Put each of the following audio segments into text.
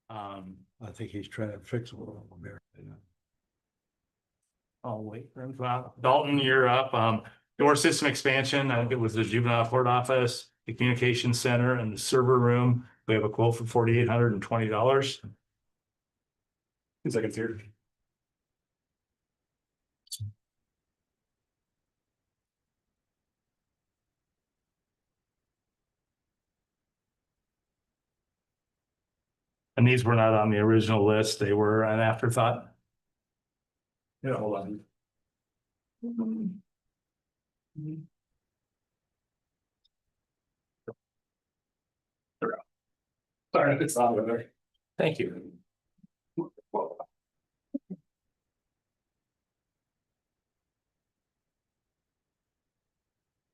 I think he's trying to fix a little there. I'll wait for him. Well, Dalton, you're up. Door system expansion. I think it was the juvenile court office, the communication center, and the server room. We have a quote for $4,820. 2 seconds here. And these were not on the original list. They were an afterthought. Yeah, hold on. Sorry, it's not there. Thank you.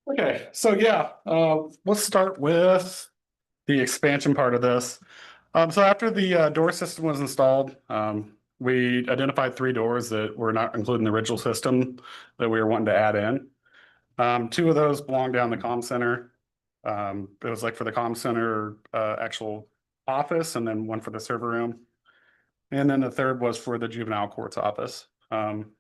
Okay, so yeah, let's start with the expansion part of this. So after the door system was installed, we identified 3 doors that were not included in the original system that we were wanting to add in. 2 of those belong down the comm center. It was like for the comm center actual office, and then one for the server room. And then the third was for the juvenile courts office.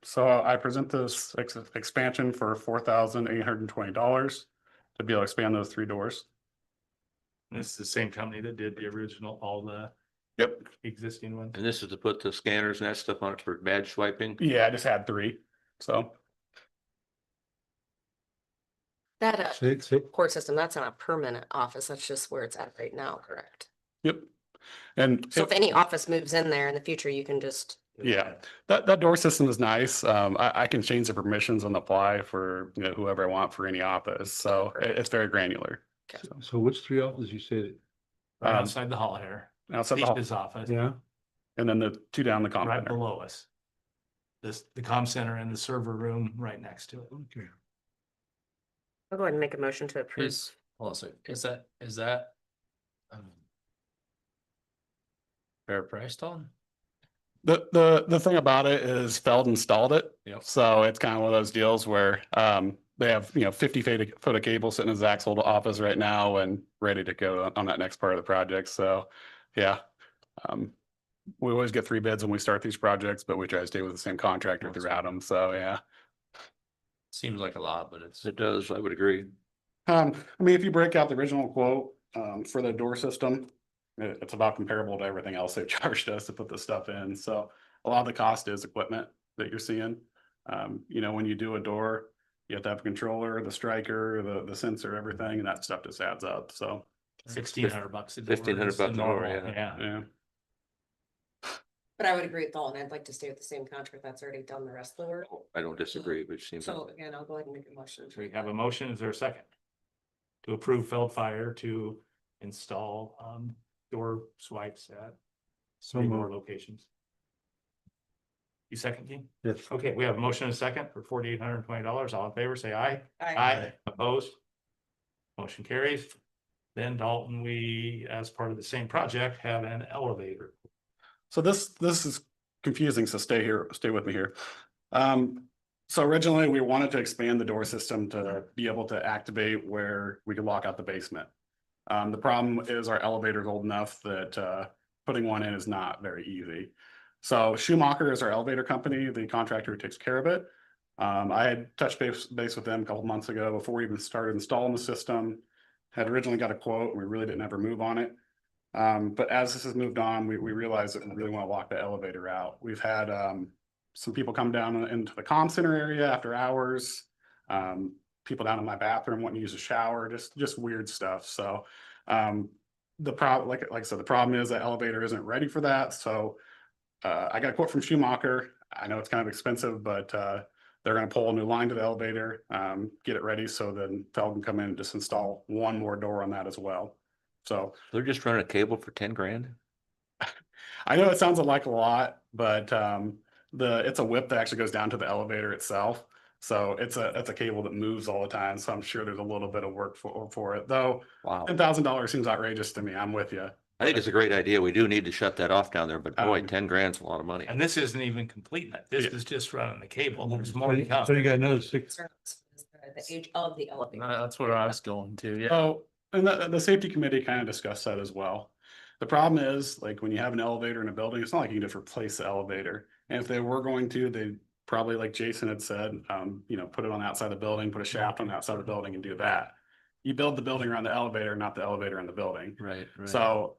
So I present this expansion for $4,820 to be able to expand those 3 doors. This is the same company that did the original, all the existing ones. And this is to put the scanners and that stuff on it for badge swiping? Yeah, I just had 3. So That court system, that's not a permanent office. That's just where it's at right now, correct? yep. And So if any office moves in there in the future, you can just. yeah, that door system is nice. I can change the permissions on the fly for whoever I want for any office. So it's very granular. So which 3 offices you said? Right outside the hall here. Outside the hall. His office. Yeah. And then the 2 down the comm Right center. below us. The comm center and the server room right next to it. Okay. I'll go ahead and make a motion to approve. Hold on a second. Is that fair price, Tom? The thing about it is Feld installed it. Yep. So it's kind of one of those deals where they have 50 foot of cable sitting in Zach's old office right now and ready to go on that next part of the project. So yeah. We always get 3 bids when we start these projects, but we try to stay with the same contractor throughout them. So yeah. Seems like a lot, but It does, I would agree. I mean, if you break out the original quote for the door system, it's about comparable to everything else they've charged us to put this stuff in. So a lot of the cost is equipment that you're seeing. When you do a door, you have to have a controller, the striker, the sensor, everything, and that stuff just adds up. So $1,600 a door. $1,500 is the a door, normal, yeah. yeah. But I would agree with Dalton. I'd like to stay with the same contract that's already done the rest of the work. I don't disagree, but it seems. So again, I'll go ahead and make a motion. So we have a motion. Is there a second? To approve Feld Fire to install door swipes at So 3 more moved. locations. You second, Dean? Yes. Okay, we have a motion and a second for $4,820. All in favor, say aye. Aye. Opposed? Motion carries. Then Dalton, we, as part of the same project, have an elevator. So this is confusing, so stay with me here. So originally we wanted to expand the door system to be able to activate where we could lock out the basement. The problem is our elevator is old enough that putting one in is not very easy. So Schumacher is our elevator company, the contractor who takes care of it. I had touched base with them a couple months ago before we even started installing the system. Had originally got a quote, and we really didn't ever move on it. But as this has moved on, we realized that we really want to lock the elevator out. We've had some people come down into the comm center area after hours. People down in my bathroom wanting to use a shower, just weird stuff. So the problem, like I said, the problem is that elevator isn't ready for that. So I got a quote from Schumacher. I know it's kind of expensive, but they're going to pull a new line to the elevator, get it ready, so then Feld can come in and just install 1 more door on that as well. So They're just running a cable for 10 grand? I know it sounds like a lot, but it's a whip that actually goes down to the elevator itself. So it's a cable that moves all the time. So I'm sure there's a little bit of work for it, though. Wow. $10,000 seems outrageous to me. I'm with you. I think it's a great idea. We do need to shut that off down there, but boy, 10 grand's a lot of money. And this isn't even complete yet. This is just running the cable. There's more to come. So you got another 6. The age of the elevator. that's what I was going to. Yeah. Oh, and the safety committee kind of discussed that as well. The problem is, like, when you have an elevator in a building, it's not like you can just replace the elevator. And if they were going to, they'd probably, like Jason had said, you know, put it on the outside of the building, put a shaft on the outside of the building and do that. You build the building around the elevator, not the elevator in the building. Right, right. So,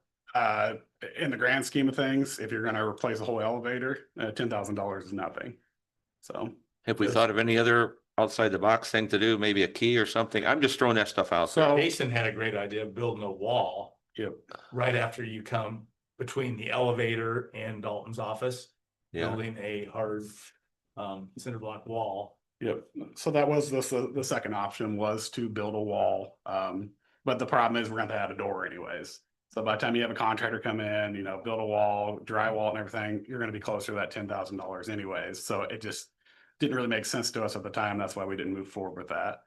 in the grand scheme of things, if you're gonna replace a whole elevator, $10,000 is nothing. So, Have we thought of any other outside the box thing to do? Maybe a key or something? I'm just throwing that stuff out there. so, Jason had a great idea of building a wall yep, right after you come between the elevator and Dalton's office. Yeah, Building a hard cinder block wall. yep. So that was the second option was to build a wall. But the problem is we're gonna have to add a door anyways. So by the time you have a contractor come in, you know, build a wall, drywall and everything, you're gonna be closer to that $10,000 anyways. So it just didn't really make sense to us at the time. That's why we didn't move forward with that.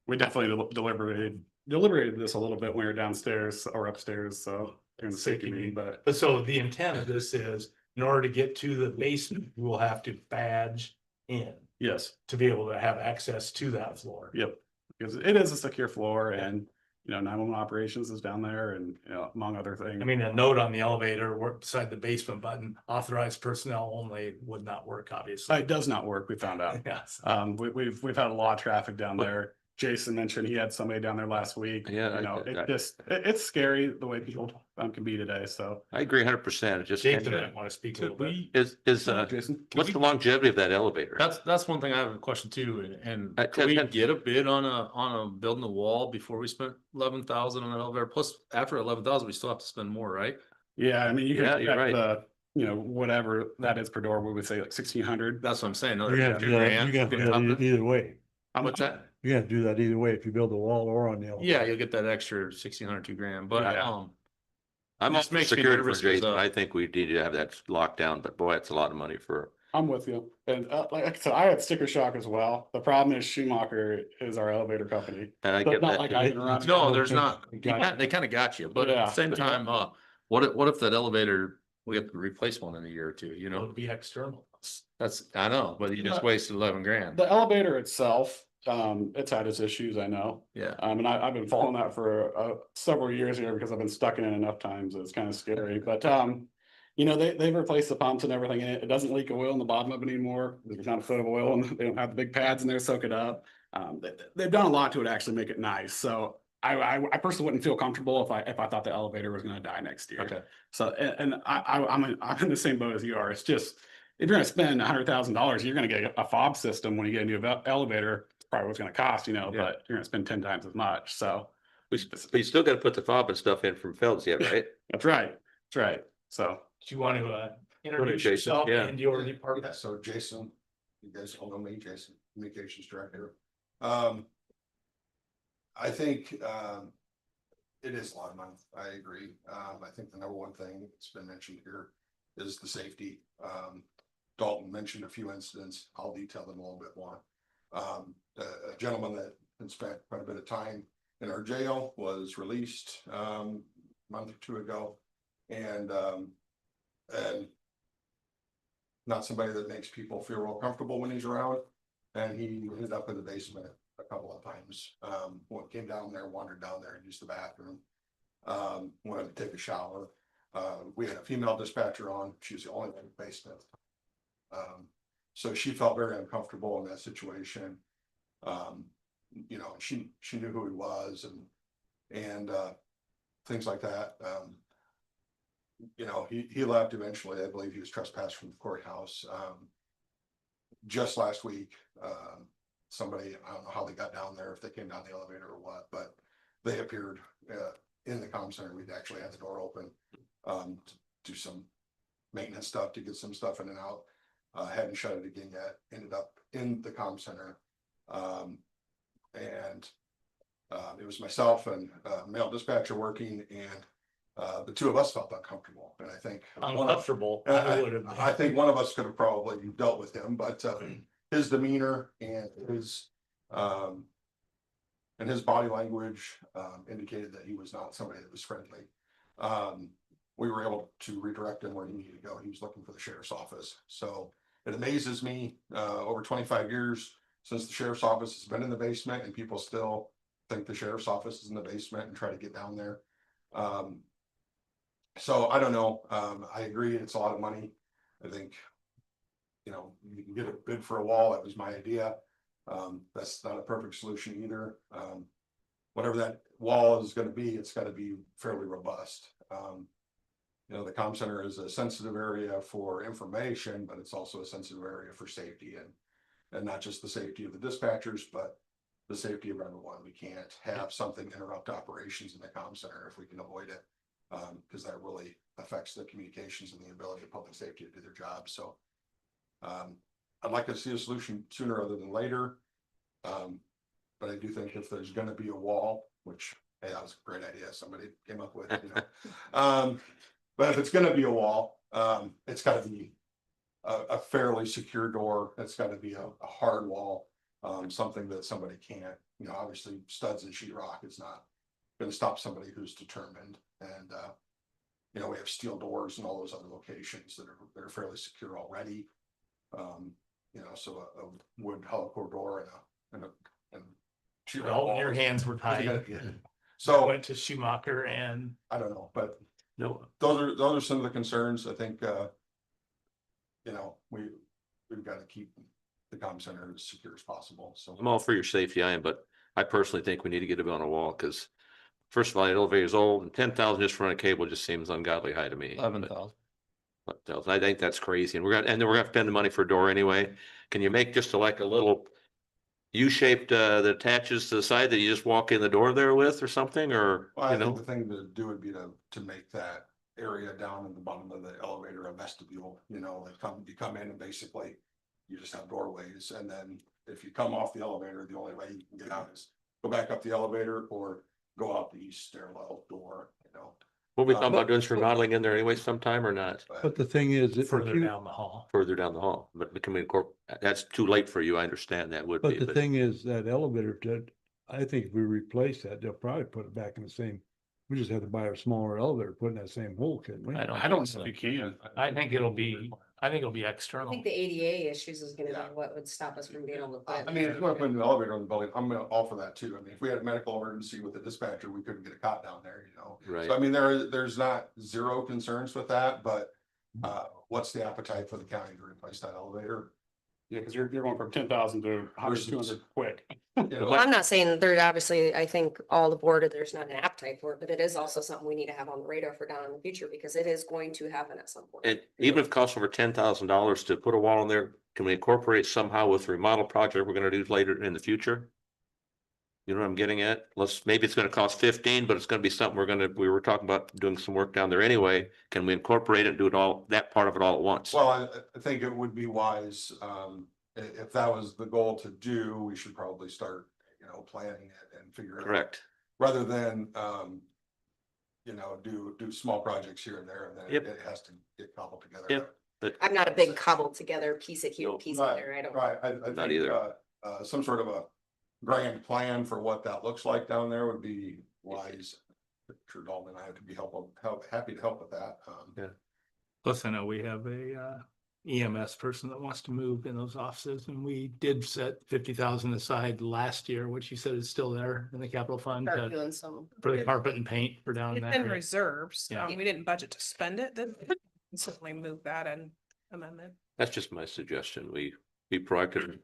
We definitely deliberated this a little bit when we were downstairs or upstairs, so during the safety meeting, but But so the intent of this is, in order to get to the basement, you will have to badge in yes, to be able to have access to that floor. yep. Because it is a secure floor and, you know, 911 operations is down there and, you know, among other things. I mean, a note on the elevator, work beside the basement button, authorized personnel only would not work, obviously. It does not work, we found out. Yes. We've had a lot of traffic down there. Jason mentioned he had somebody down there last week. Yeah, You know, I- it's scary the way people can be today, so. I agree 100%. It just Jason didn't want to speak a little bit. is, Jason? what's the longevity of that elevator? That's one thing I have a question too, and Uh, can we can- get a bid on a building a wall before we spent 11,000 on an elevator? Plus, after 11,000, we still have to spend more, right? Yeah, I mean, you Yeah, can you're expect right. the, you know, whatever that is per door, we would say like 1,600. That's what I'm saying. You're Another gonna 50 do that, grand, you're gonna do that something. either way. What's that? You're gonna do that either way if you build a wall or on the elevator. Yeah, you'll get that extra 1,600, $2,000, but Yeah. I'm Just also makes me security for nervous 'cause, Jason. I think we need to have that locked down, but boy, it's a lot of money for, I'm with you. And like I said, I had sticker shock as well. The problem is Schumacher is our elevator company. and I So get it's not that. like too. I can run. no, there's not. They got They kind of got you, but at Yeah. the same time, what if that elevator, we have to replace one in a year or two, you It would know? be external. That's, I know, but you just wasted 11 grand. The elevator itself, it's had its issues, I know. Yeah. And I've been following that for several years here because I've been stuck in it enough times. It's kind of scary, but you know, they've replaced the pumps and everything in it. It doesn't leak oil in the bottom of it anymore. There's not a foot of oil and they don't have the big pads in there, soak it up. They've done a lot to it to actually make it nice. So I personally wouldn't feel comfortable if I thought the elevator was gonna die next year. Okay. So, and I'm in the same boat as you are. It's just, if you're gonna spend $100,000, you're gonna get a fob system when you get a new elevator. It's probably what's gonna cost, you know, Yeah. but you're gonna spend 10 times as much. So But you still gotta put the fob and stuff in from Phelps yet, right? that's right. That's right. So Do you want to introduce Jason, yourself yeah. and your department? Yeah, so Jason, you guys all know me, Jason, Communications Director. I think it is a lot of money. I agree. I think the number one thing that's been mentioned here is the safety. Dalton mentioned a few incidents. I'll detail them a little bit more. A gentleman that had spent quite a bit of time in our jail was released a month or two ago. And not somebody that makes people feel real comfortable when he's around. And he ended up in the basement a couple of times. Came down there, wandered down there and used the bathroom. Wanted to take a shower. We had a female dispatcher on. She was the only one in the basement. So she felt very uncomfortable in that situation. You know, she knew who he was and things like that. You know, he left eventually. I believe he was trespassed from the courthouse. Just last week, somebody, I don't know how they got down there, if they came down the elevator or what, but they appeared in the comm center. We'd actually had the door open to do some maintenance stuff, to get some stuff in and out. Hadn't shut it again yet. Ended up in the comm center. And it was myself and male dispatcher working, and the two of us felt uncomfortable. And I think Uncomfortable. I would have. I think one of us could have probably dealt with him, but his demeanor and his body language indicated that he was not somebody that was friendly. We were able to redirect him where he needed to go. He was looking for the sheriff's office. So it amazes me, over 25 years since the sheriff's office has been in the basement, and people still think the sheriff's office is in the basement and try to get down there. So I don't know. I agree, it's a lot of money. I think, you know, you can get a bid for a wall. That was my idea. That's not a perfect solution either. Whatever that wall is gonna be, it's gotta be fairly robust. You know, the comm center is a sensitive area for information, but it's also a sensitive area for safety and not just the safety of the dispatchers, but the safety of everyone. We can't have something interrupt operations in the comm center if we can avoid it. Because that really affects the communications and the ability of public safety to do their job. So I'd like to see a solution sooner rather than later. But I do think if there's gonna be a wall, which, hey, that was a great idea, somebody came up with, you know. But if it's gonna be a wall, it's gotta be a fairly secure door. It's gotta be a hard wall, something that somebody can't, you know, obviously studs and sheetrock is not gonna stop somebody who's determined. And you know, we have steel doors in all those other locations that are fairly secure already. You know, so a wood hollow core door and sheetrock Well, your walls. hands were tied. Yeah. So So went to Schumacher and I don't know, but no, those are some of the concerns. I think you know, we've got to keep the comm center as secure as possible. So I'm all for your safety, I am, but I personally think we need to get it on a wall, because first of all, the elevator is old, and 10,000 just for running a cable just seems ungodly high to me. 11,000. But I think that's crazy, and then we're gonna spend the money for a door anyway. Can you make just like a little U-shaped that attaches to the side that you just walk in the door there with or something, or, well, I you think know? the thing to do would be to make that area down in the bottom of the elevator a vestibule, you know, like you come in and basically you just have doorways. And then if you come off the elevator, the only way you can get out is go back up the elevator or go out the east stairwell door, you know. What we talking about doing some remodeling in there anyway sometime or not? But the thing is, if further you, down the hall. Further down the hall, but can we that's too late for you, I understand that would but be, the but thing is that elevator, I think if we replace that, they'll probably put it back in the same. We just have to buy a smaller elevator, put in that same hole, couldn't we? I don't know if you can. I think it'll be I external. think the ADA issues is gonna be Yeah. what would stop us from being able to. put it I mean, if you want to put an elevator on the building, I'm gonna all for that too. I mean, if we had a medical emergency with the dispatcher, we couldn't get a cot down there, you know. right. So I mean, there's not zero concerns with that, but what's the appetite for the county to replace that elevator? Yeah, because you're going from 10,000 to 100, 200 quick. You know, Well, I'm not saying there, obviously, I think all the board, there's not an appetite for it, but it is also something we need to have on the radar for down in the future, because it is going to happen at some point. And even if it costs over $10,000 to put a wall in there, can we incorporate somehow with the remodel project we're gonna do later in the future? You know what I'm getting at? Maybe it's gonna cost 15, but it's gonna be something we were talking about doing some work down there anyway. Can we incorporate it and do it all, that part of it all at once? well, I think it would be wise, if that was the goal to do, we should probably start, you know, planning it and figure it out. Correct. Rather than, you know, do small projects here and there, and then Yep. it has to get cobbled together. Yep. I'm not a big cobbled together piece it here, No, piece right, there, I don't. Right, I Not think, either. some sort of a grand plan for what that looks like down there would be wise. Sure, Dalton and I have to be happy to help with that. Yeah. Plus, I know we have a EMS person that wants to move in those offices, and we did set 50,000 aside last year, which you said is still there in the capital fund Start doing some. for the carpet and paint for down in It's that in area. reserves. Yeah. We didn't budget to spend it, then certainly move that and amend it. That's just my suggestion. We be proactive.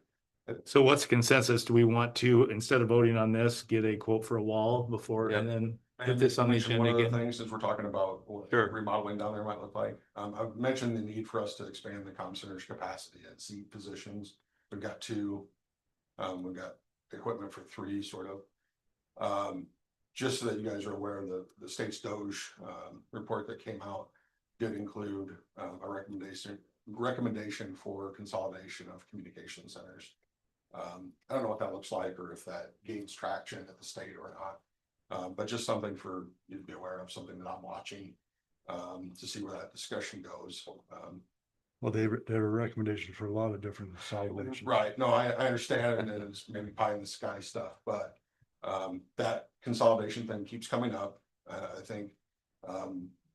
So what's the consensus? Do we want to, instead of voting on this, get a quote for a wall before and then put this on the mention agenda one other again? thing, since we're talking about what Sure. remodeling down there might look like. I've mentioned the need for us to expand the comm center's capacity at seat positions. We've got 2. We've got equipment for 3, sort of. Just so that you guys are aware, the state's Doge report that came out did include a recommendation for consolidation of communication centers. I don't know what that looks like, or if that gains traction at the state or not. But just something for you to be aware of, something that I'm watching, to see where that discussion goes. Well, there are recommendations for a lot of different consolidations. Right, no, I understand, and it's maybe pie in the sky stuff, but that consolidation thing keeps coming up. I think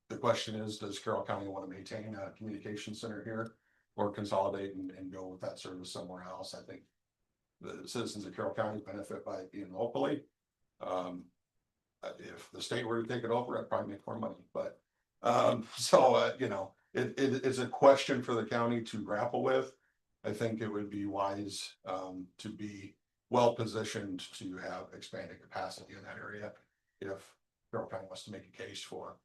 the question is, does Carroll County want to maintain a communication center here or consolidate and go with that service somewhere else? I think the citizens of Carroll County benefit by being locally. If the state were to take it over, I'd probably make more money, but You know, it is a question for the county to grapple with. I think it would be wise, to be well positioned to have expanded capacity in that area. If Carroll County wants to make a case for,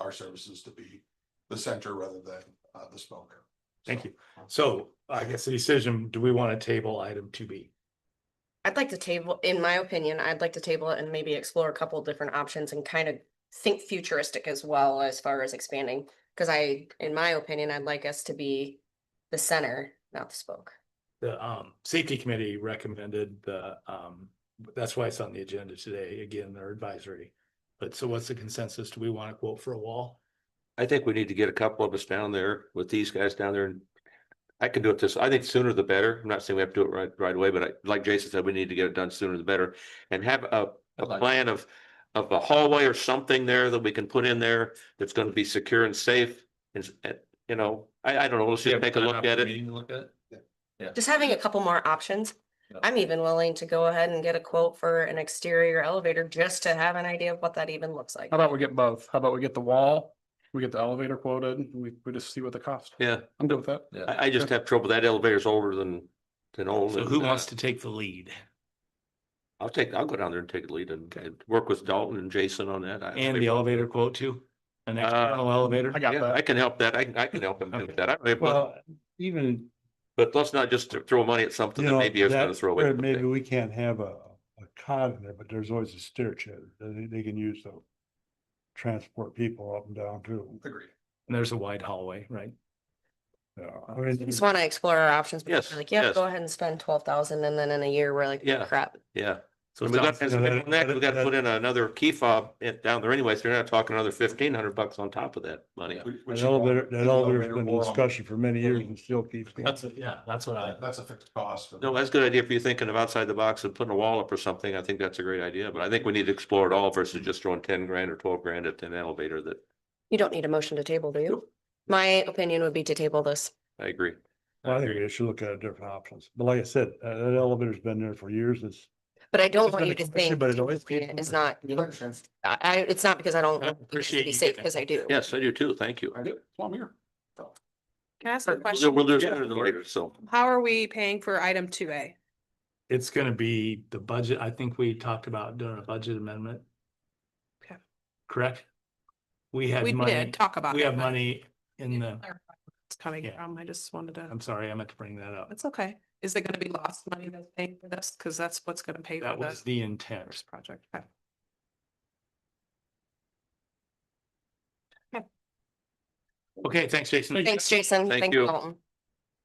our services to be the center rather than, the spoke. Thank you. So I guess the decision, do we want to table item 2B? I'd like to table, in my opinion, I'd like to table it and maybe explore a couple of different options and kind of think futuristic as well as far as expanding. Cause in my opinion, I'd like us to be the center, not the spoke. The safety committee recommended that's why it's on the agenda today. Again, they're advisory. But so what's the consensus? Do we want to quote for a wall? I think we need to get a couple of us down there with these guys down there, and I can do it I think sooner the better. I'm not saying we have to do it right away, but like Jason said, we need to get it done sooner the better. And have a plan of a hallway or something there that we can put in there that's gonna be secure and safe. And, you know, I don't know, let's just take a look at it. Look at it. Just having a couple more options. Yeah. I'm even willing to go ahead and get a quote for an exterior elevator just to have an idea of what that even looks like. How about we get both? How about we get the wall? We get the elevator quoted, and we just see what the cost. Yeah, I'm good with that. Yeah. I just have trouble. That elevator's older than old. So and, who wants to take the lead? I'll go down there and take a lead and work with Dalton and Jason on that. And the elevator quote too? An external elevator? I got Yeah, that. I can help that. I can help him do Okay. that. I don't know, Well, even, but let's not just throw money at something you that know, maybe is gonna that, throw away. where maybe we can't have a cot in there, but there's always a stair shed that they can use to transport people up and down too. Agreed. And there's a wide hallway, right? Yeah, I I mean, just want to explore our options. But Yes, we're like, yeah, yes. go ahead and spend 12,000 and then in a year, we're like, Yeah. crap. Yeah. So So we got, it's not- we got to put in another key fob down there anyway, so you're not talking another $1,500 on top of that money. that elevator's been in discussion for many years and still keeps going. That's what I. That's a fixed cost. for No, that's a good idea. If you're thinking of outside the box and putting a wall up or something, I think that's a great idea, but I think we need to explore it all versus just throwing 10 grand or 12 grand at an elevator that, You don't need a motion to table, do you? My opinion would be to table this. I agree. Well, I think we should look at different options. But like I said, that elevator's been there for years. It's, But I don't It's want been you a to question, think but it always it's not, you understand. it's not because I don't I want you to appreciate be you safe, getting it. because I do. Yes, I do too. Thank you. I do. That's why I'm here. Can I ask a We'll question? do it sooner than later, so. How are we paying for item 2A? It's gonna be the budget. I think we talked about doing a budget amendment. Okay. Correct? We had We money, did talk about. we it, have but money in the, It's coming Yeah. from, I just wanted to, I'm sorry, I meant to bring that up. it's okay. Is it gonna be lost money that's paying for this? Cause that's what's gonna pay for That was the the intent. first project. Okay. Okay, thanks, Jason. Thanks, Jason. Thank Thanks, you. Dalton.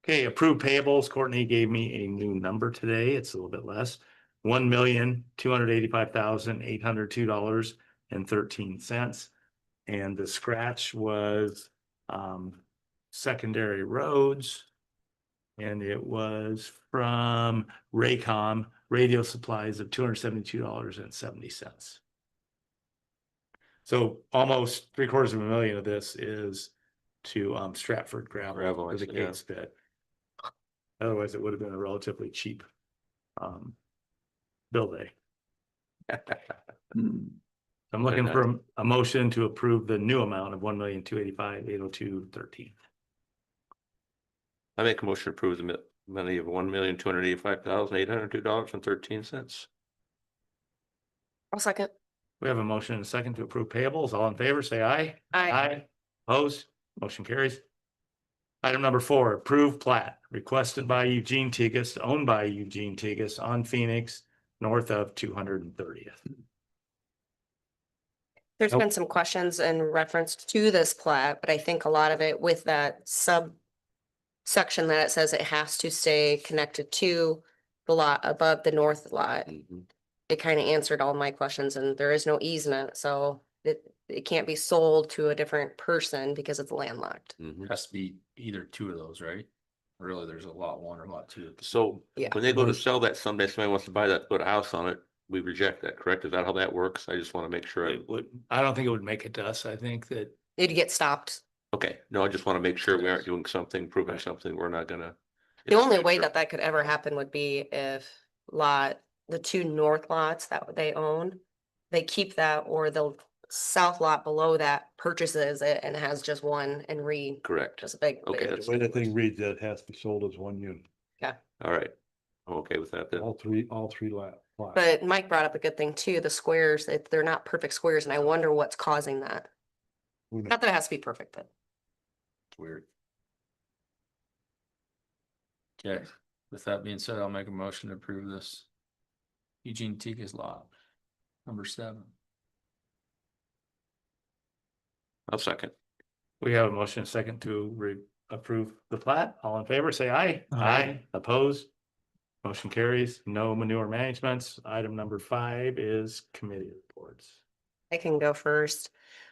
Okay, approved payables. Courtney gave me a new number today. It's a little bit less. $1,285,802.13. And the scratch was secondary roads. And it was from Raycom radio supplies of $272.70. So almost $750,000 of this is to Stratford gravel Gravel, for the yeah. Gates bit. Otherwise, it would have been a relatively cheap bill day. I'm looking for a motion to approve the new amount of $1,285,802.13. I make a motion to approve the money of $1,285,802.13. I'll second. We have a motion and a second to approve payables. All in favor, say aye. Aye. Opposed, motion carries. Item number 4, approved plat requested by Eugene Tigas, owned by Eugene Tigas on Phoenix, north of 230th. There's Nope. been some questions in reference to this plat, but I think a lot of it with that section that it says it has to stay connected to the lot above the north lot. Mhm. It kind of answered all my questions and there is no easement, so it can't be sold to a different person because it's landlocked. Mhm. Has to be either two of those, right? Really, there's a lot 1 or lot 2. So Yeah. when they go to sell that someday, somebody wants to buy that, put a house on it, we reject that, correct? Is that how that works? I just want to make sure. I don't think it would make it to us. I think that It'd get stopped. Okay, no, I just want to make sure we aren't doing something, proving something we're not gonna. The only way that that could ever happen would be if the 2 north lots that they own, they keep that or they'll south lot below that purchases it and has just one and Reed Correct. just a big. Okay, big- that's- The way that thing reads, that has to be sold as one unit, All right. I'm okay with that then. all three lots. But Mike brought up a good thing too, the squares, they're not perfect squares and I wonder what's causing that. Who knows? Not that it has to be perfect, but. It's weird. Okay, with that being said, I'll make a motion to approve this. Eugene Tika's lot, number 7. I'll second. We have a motion, second to approve the plat. All in favor, say aye. Aye. Opposed? Motion carries. No manure managements. Item number 5 is committee reports. I can go first.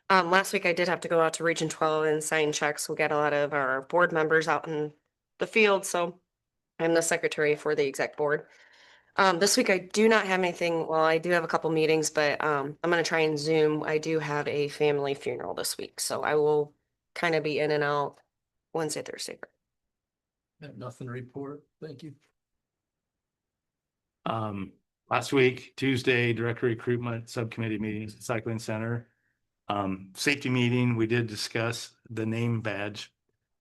Last week I did have to go out to Region 12 and sign checks. We got a lot of our board members out in the field, so I'm the secretary for the exec board. This week I do not have anything, well, I do have a couple meetings, but I'm gonna try and Zoom. I do have a family funeral this week, so I will kind of be in and out Wednesday, Thursday. Nothing to report, thank you. Last week, Tuesday, director recruitment subcommittee meetings at Cycling Center. Safety meeting, we did discuss the name badge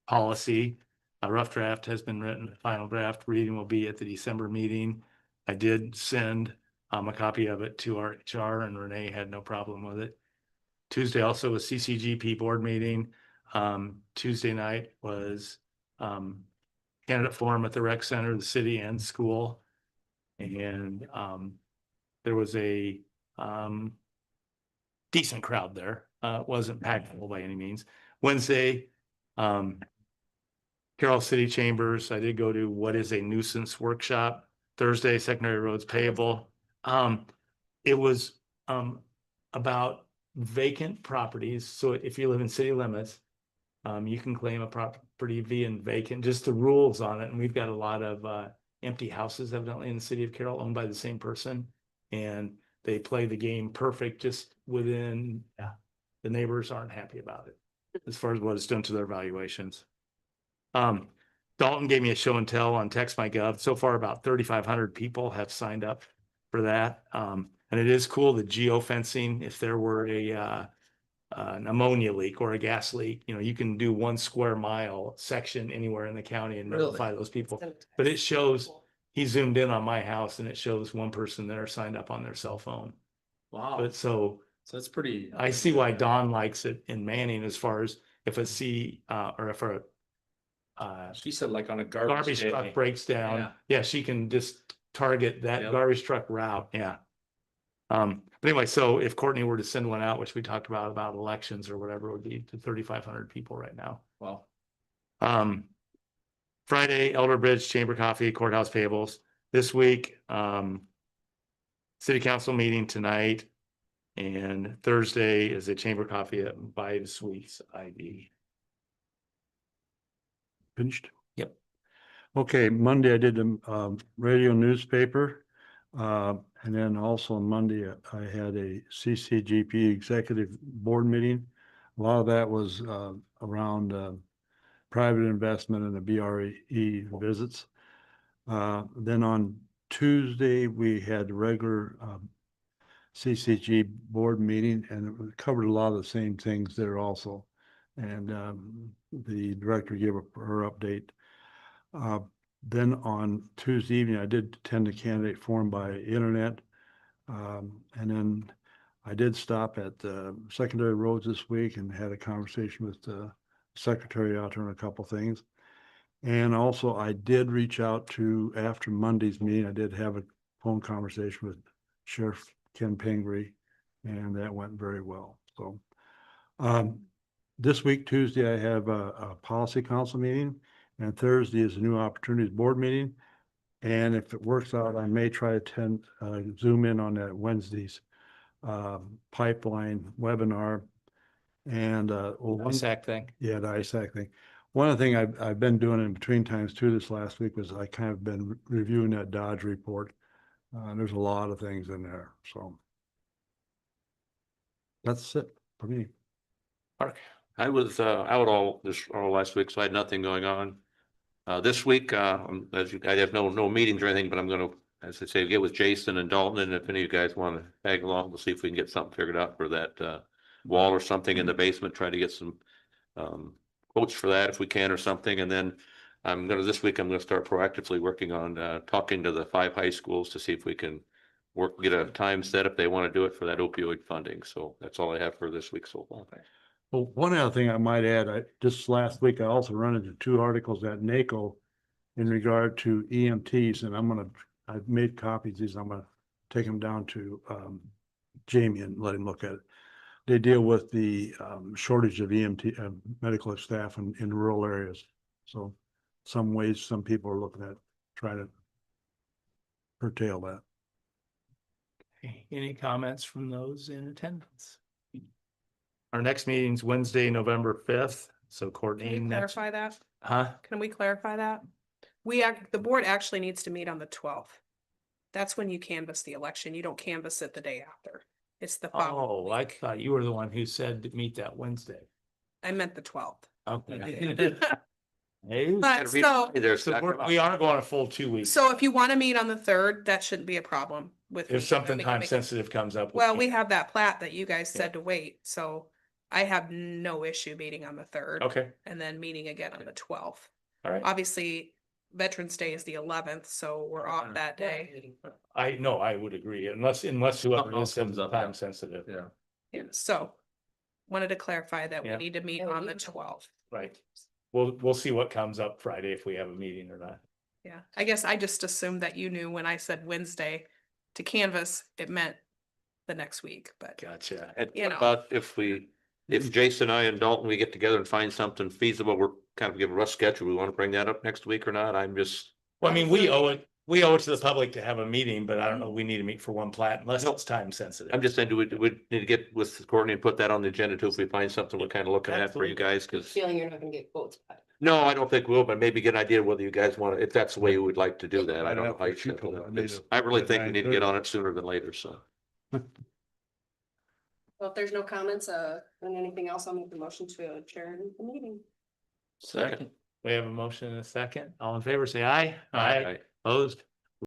policy. A rough draft has been written. The final draft reading will be at the December meeting. I did send a copy of it to our HR and Renee had no problem with it. Tuesday also was CCGP board meeting. Tuesday night was candidate forum at the rec center, the city and school. And there was a decent crowd there. It wasn't packed full by any means. Wednesday, Carroll City Chambers, I did go to what is a nuisance workshop. Thursday, secondary roads payable. It was about vacant properties. So if you live in city limits, you can claim a property being vacant, just the rules on it. And we've got a lot of empty houses evidently in the city of Carroll owned by the same person. And they play the game perfect just within, the neighbors aren't happy about it as far as what it's done to their valuations. Dalton gave me a show and tell on text.my.gov. So far, about 3,500 people have signed up for that. And it is cool, the geofencing, if there were an ammonia leak or a gas leak, you can do 1 square mile section anywhere in the county and notify those people. But it shows, he zoomed in on my house and it shows one person there signed up on their cell phone. Wow, But so that's pretty. I see why Don likes it in Manning as far as if or if a She said like on a garbage day. truck breaks down, yeah, she can just target that Yep. garbage truck route, yeah. But anyway, so if Courtney were to send one out, which we talked about elections or whatever, it would be to 3,500 people right now. Wow. Friday, Elder Bridge Chamber Coffee, courthouse payables. This week, city council meeting tonight. And Thursday is a chamber coffee at Vibe Suites ID. Finished? Yep. Okay, Monday I did the radio newspaper. And then also on Monday, I had a CCGP executive board meeting. A lot of that was around private investment and the BRE visits. Then on Tuesday, we had regular CCG board meeting, and it covered a lot of the same things there also. And the director gave her update. Then on Tuesday evening, I did attend the candidate forum by internet. And then I did stop at secondary roads this week and had a conversation with the secretary out there on a couple things. And also I did reach out to, after Monday's meeting, I did have a phone conversation with Sheriff Ken Pingree, and that went very well. So this week, Tuesday, I have a policy council meeting, and Thursday is a new opportunities board meeting. And if it works out, I may try to attend, zoom in on that Wednesday's pipeline webinar. And ISAC thing. yeah, the ISAC thing. One of the things I've been doing in between times too this last week was I kind of been reviewing that Dodge report. There's a lot of things in there, so that's it for me. Mark. I was out all last week, so I had nothing going on. This week, as I have no meetings or anything, but I'm gonna, as I say, get with Jason and Dalton, and if any of you guys want to tag along, we'll see if we can get something figured out for that wall or something in the basement, try to get some quotes for that if we can or something. And then this week, I'm gonna start proactively working on talking to the 5 high schools to see if we can get a time set if they want to do it for that opioid funding. So that's all I have for this week so far. Well, one other thing I might add, just last week, I also run into 2 articles at NACO in regard to EMTs, and I've made copies of these. I'm gonna take them down to Jamie and let him look at it. They deal with the shortage of EMT, medical staff in rural areas. So some ways, some people are looking at trying to curtail that. Any comments from those in attendance? Our next meeting's Wednesday, November 5th. So Courtney, Can we next, clarify that? huh? Can we clarify that? The board actually needs to meet on the 12th. That's when you canvass the election. You don't canvass it the day after. It's the following Oh, I week. thought you were the one who said to meet that Wednesday. I meant the 12th. Okay. Hey, But so, we are going a full 2 weeks. so if you want to meet on the 3rd, that shouldn't be a problem with. If me. something We can time make- sensitive comes up. Well, we have that plat that you guys Yeah. said to wait, so I have no issue meeting on the 3rd. Okay, And then meeting again on the 12th. all right. Obviously, Veterans Day is the 11th, so we're off that day. I know, I would agree, unless whoever Something else is comes up. time sensitive. Yeah. Yeah, so wanted to clarify that we Yeah. need to meet on the 12th. Right. We'll see what comes up Friday if we have a meeting or not. Yeah, I guess I just assumed that you knew when I said Wednesday to canvas, it meant the next week, but Gotcha. And You what know. about if Jason, I and Dalton, we get together and find something feasible, we're kind of give a rough sketch, we want to bring that up next week or not? I'm just. Well, I mean, we owe it to the public to have a meeting, but I don't know, we need to meet for one plat unless it's time sensitive. I'm just saying, do we need to get with Courtney and put that on the agenda too, if we find something we're kind of looking at for you Absolutely. guys, because. Feeling you're not gonna get quotes back. No, I don't think we'll, but maybe get an idea whether you guys want to, if that's the way you would like to do that. I don't know how you feel. I really think we need to get on it sooner than later, so. Well, if there's no comments, and anything else, I'll make the motion to adjourn the meeting. Second. We have a motion and a second. All in favor, say aye. Aye. Opposed?